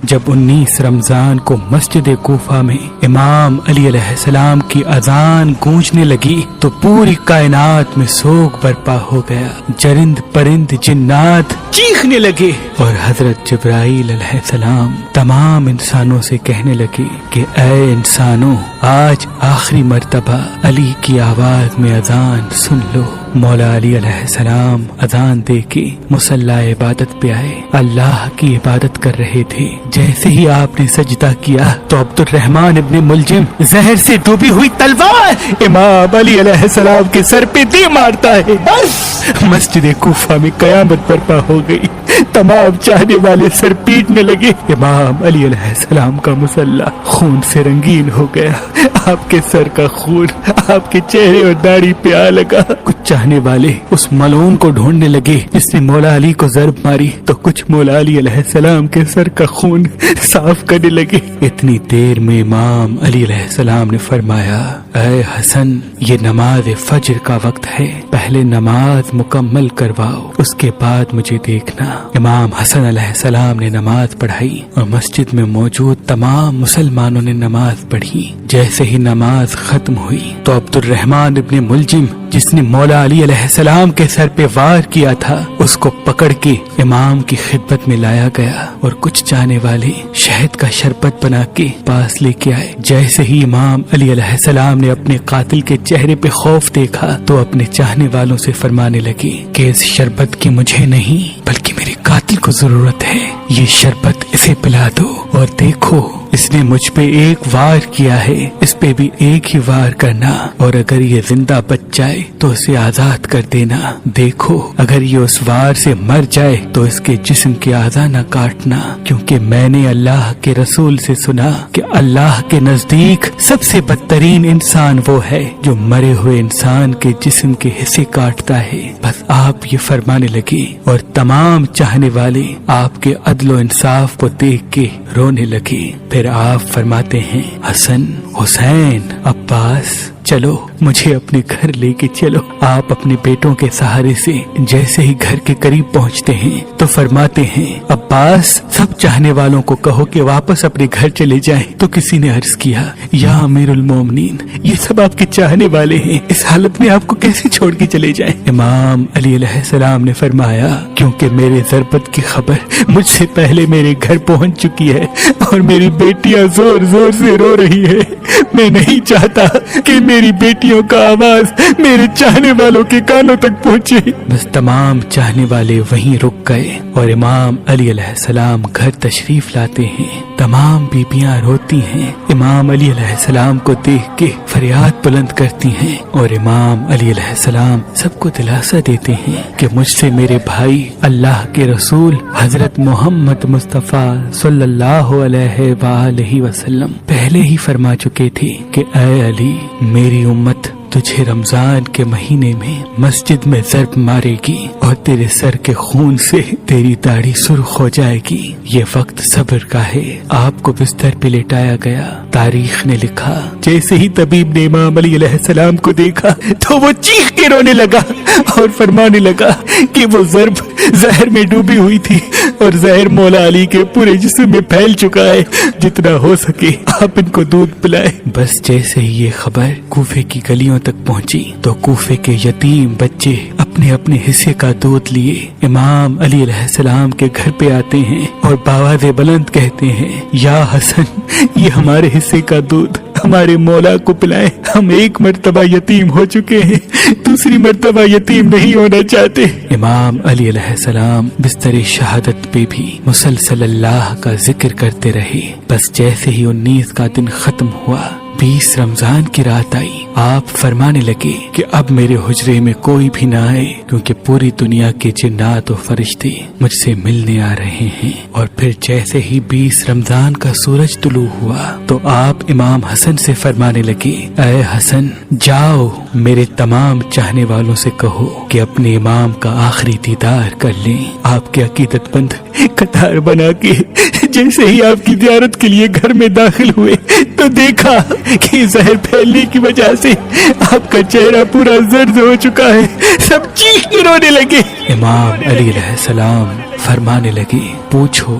جب 19 رمضان کو مسجد کوفہ میں امام علی علیہ السلام کی اذان گونجنے لگی تو پوری کائنات میں سوگ برپا ہو گیا. چرند پرند جنات چیخنے لگے اور حضرت جبرائیل علیہ السلام تمام انسانوں سے کہنے لگے کہ اے انسانوں، آج آخری مرتبہ علی کی آواز میں اذان سن لو. مولا علی علیہ السلام اذان دے کے مصلی عبادت پہ آئے. اللہ کی عبادت کر رہے تھے. جیسے ہی آپ نے سجدہ کیا تو عبد الرحمن ابن ملجم زہر سے ڈوبی ہوئی تلوار امام علی علیہ السلام کے سر پہ دے مارتا ہے. بس مسجد کوفہ میں قیامت برپا ہو گئی. تمام چاہنے والے سر پیٹنے لگے. امام علی علیہ السلام کا مصلی خون سے رنگین ہو گیا. آپ کے سر کا خون آپ کے چہرے اور داڑھی پہ آ لگا. کچھ چاہنے والے اس ملعون کو ڈھونڈنے لگے جس نے مولا علی کو ضرب ماری تو کچھ مولا علی علیہ السلام کے سر کا خون صاف کرنے لگے. اتنی دیر میں امام علی علیہ السلام نے فرمایا، اے حسن، یہ نماز فجر کا وقت ہے، پہلے نماز مکمل کرواؤ، اس کے بعد مجھے دیکھنا. امام حسن علیہ السلام نے نماز پڑھائی اور مسجد میں موجود تمام مسلمانوں نے نماز پڑھی. جیسے ہی نماز ختم ہوئی تو عبد الرحمن ابن ملجم جس نے مولا علی علیہ السلام کے سر پہ وار کیا تھا اس کو پکڑ کے امام کی خدمت میں لایا گیا اور کچھ چاہنے والے شہد کا شربت بنا کے پاس لے کے آئے. جیسے ہی امام علی علیہ السلام نے اپنے قاتل کے چہرے پہ خوف دیکھا تو اپنے چاہنے والوں سے فرمانے لگے کہ اس شربت کی مجھے نہیں بلکہ میرے قاتل کو ضرورت ہے. یہ شربت اسے پلا دو اور دیکھو اس نے مجھ پہ ایک وار کیا ہے، اس پہ بھی ایک ہی وار کرنا اور اگر یہ زندہ بچ جائے تو اسے آزاد کر دینا. دیکھو اگر یہ اس وار سے مر جائے تو اس کے جسم کے اعضاء نہ کاٹنا، کیونکہ میں نے اللہ کے رسول سے سنا کہ اللہ کے نزدیک سب سے بدترین انسان وہ ہے جو مرے ہوئے انسان کے جسم کے حصے کاٹتا ہے. بس آپ یہ فرمانے لگے اور تمام چاہنے والے آپ کے عدل و انصاف کو دیکھ کے رونے لگے. پھر آپ فرماتے ہیں، حسن، حسین، عباس، چلو مجھے اپنے گھر لے کے چلو. آپ اپنے بیٹوں کے سہارے سے جیسے ہی گھر کے قریب پہنچتے ہیں تو فرماتے ہیں، عباس، سب چاہنے والوں کو کہو کہ واپس اپنے گھر چلے جائیں. تو کسی نے عرض کیا، یا امیر المومنین، یہ سب آپ کے چاہنے والے ہیں، اس حالت میں آپ کو کیسے چھوڑ کے چلے جائیں؟ امام علی علیہ السلام نے فرمایا، کیونکہ میرے ضربت کی خبر مجھ سے پہلے میرے گھر پہنچ چکی ہے اور میری بیٹیاں زور زور سے رو رہی ہے. میں نہیں چاہتا کہ میری بیٹیوں کا آواز میرے چاہنے والوں کے کانوں تک پہنچے. بس تمام چاہنے والے وہیں رک گئے اور امام علی علیہ السلام گھر تشریف لاتے ہیں. تمام بیبیاں روتی ہیں. امام علی علیہ السلام کو دیکھ کے فریاد بلند کرتی ہیں اور امام علی علیہ السلام سب کو دلاسا دیتے ہیں کہ مجھ سے میرے بھائی اللہ کے رسول حضرت محمد مصطفیٰ صلی اللہ علیہ وآلہ وسلم پہلے ہی فرما چکے تھے کہ اے علی، میری امت تجھے رمضان کے مہینے میں مسجد میں ضرب مارے گی اور تیرے سر کے خون سے تیری داڑھی سرخ ہو جائے گی. یہ وقت صبر کا ہے. آپ کو بستر پہ لٹایا گیا. تاریخ نے لکھا، جیسے ہی طبیب نے امام علی علیہ السلام کو دیکھا تو وہ چیخ کے رونے لگا اور فرمانے لگا کہ وہ ضرب زہر میں ڈوبی ہوئی تھی اور زہر مولا علی کے پورے جسم میں پھیل چکا ہے. جتنا ہو سکے آپ ان کو دودھ پلائے. بس جیسے ہی یہ خبر کوفے کی گلیوں تک پہنچی تو کوفے کے یتیم بچے اپنے اپنے حصے کا دودھ لیے امام علی علیہ السلام کے گھر پہ آتے ہیں اور بآواز بلند کہتے ہیں، یا حسن، یہ ہمارے حصے کا دودھ ہمارے مولا کو پلائے. ہم ایک مرتبہ یتیم ہو چکے ہیں، دوسری مرتبہ یتیم نہیں ہونا چاہتے. امام علی علیہ السلام بستر شہادت پہ بھی مسلسل اللہ کا ذکر کرتے رہے. بس جیسے ہی 19 کا دن ختم ہوا، 20 رمضان کی رات آئی، آپ فرمانے لگے کہ اب میرے حجرے میں کوئی بھی نہ آئے کیونکہ پوری دنیا کے جنات و فرشتے مجھ سے ملنے آ رہے ہیں. اور پھر جیسے ہی 20 رمضان کا سورج طلوع ہوا تو آپ امام حسن سے فرمانے لگے، اے حسن، جاؤ میرے تمام چاہنے والوں سے کہو کہ اپنے امام کا آخری دیدار کر لیں. آپ کے عقیدت مند قطار بنا کے جیسے ہی آپ کی زیارت کے لیے گھر میں داخل ہوئے تو دیکھا کہ زہر پھیلنے کی وجہ سے آپ کا چہرہ پورا زرد ہو چکا ہے. سب چیخ کے رونے لگے. امام علی علیہ السلام فرمانے لگے، پوچھو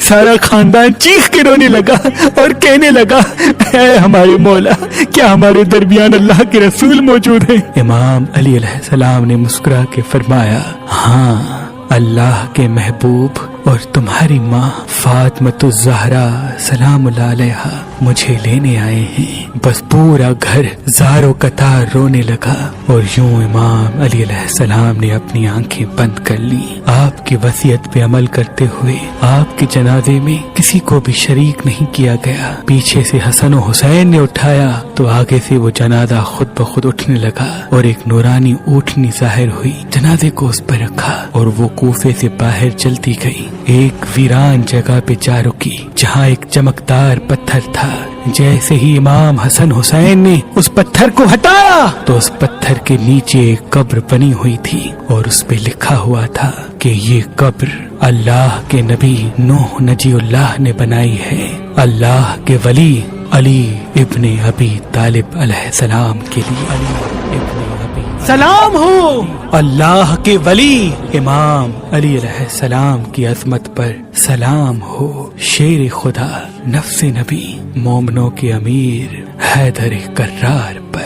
سارا خاندان چیخ کے رونے لگا اور کہنے لگا اے ہمارے مولا، کیا ہمارے درمیان اللہ کے رسول موجود ہیں؟ امام علی علیہ السلام نے مسکرا کے فرمایا، ہاں، اللہ کے محبوب اور تمہاری ماں فاطمۃ الزہرا سلام اللہ علیہا مجھے لینے آئے ہیں۔ بس پورا گھر زار و قطار رونے لگا اور یوں امام علی علیہ السلام نے اپنی آنکھیں بند کر لی۔ آپ کی وصیت پہ عمل کرتے ہوئے آپ کے جنازے میں کسی کو بھی شریک نہیں کیا گیا۔ پیچھے سے حسن و حسین نے اٹھایا تو آگے سے وہ جنازہ خود بخود اٹھنے لگا اور ایک نورانی اونٹنی ظاہر ہوئی، جنازے کو اس پر رکھا اور وہ کوفے سے باہر چلتی گئی۔ ایک ویران جگہ پہ جا رکی جہاں ایک چمکدار پتھر تھا۔ جیسے ہی امام حسن حسین نے اس پتھر کو ہٹایا تو اس پتھر کے نیچے ایک قبر بنی ہوئی تھی اور اس پہ لکھا ہوا تھا کہ یہ قبر اللہ کے نبی نوح نجی اللہ نے بنائی ہے، اللہ کے ولی علی ابن ابی طالب علیہ السلام کے لیے۔ علی ابن ابی سلام ہو اللہ کے ولی امام علی علیہ السلام کی عظمت پر سلام ہو، شیر خدا نفس نبی مومنوں کے امیر حیدر کرار پر۔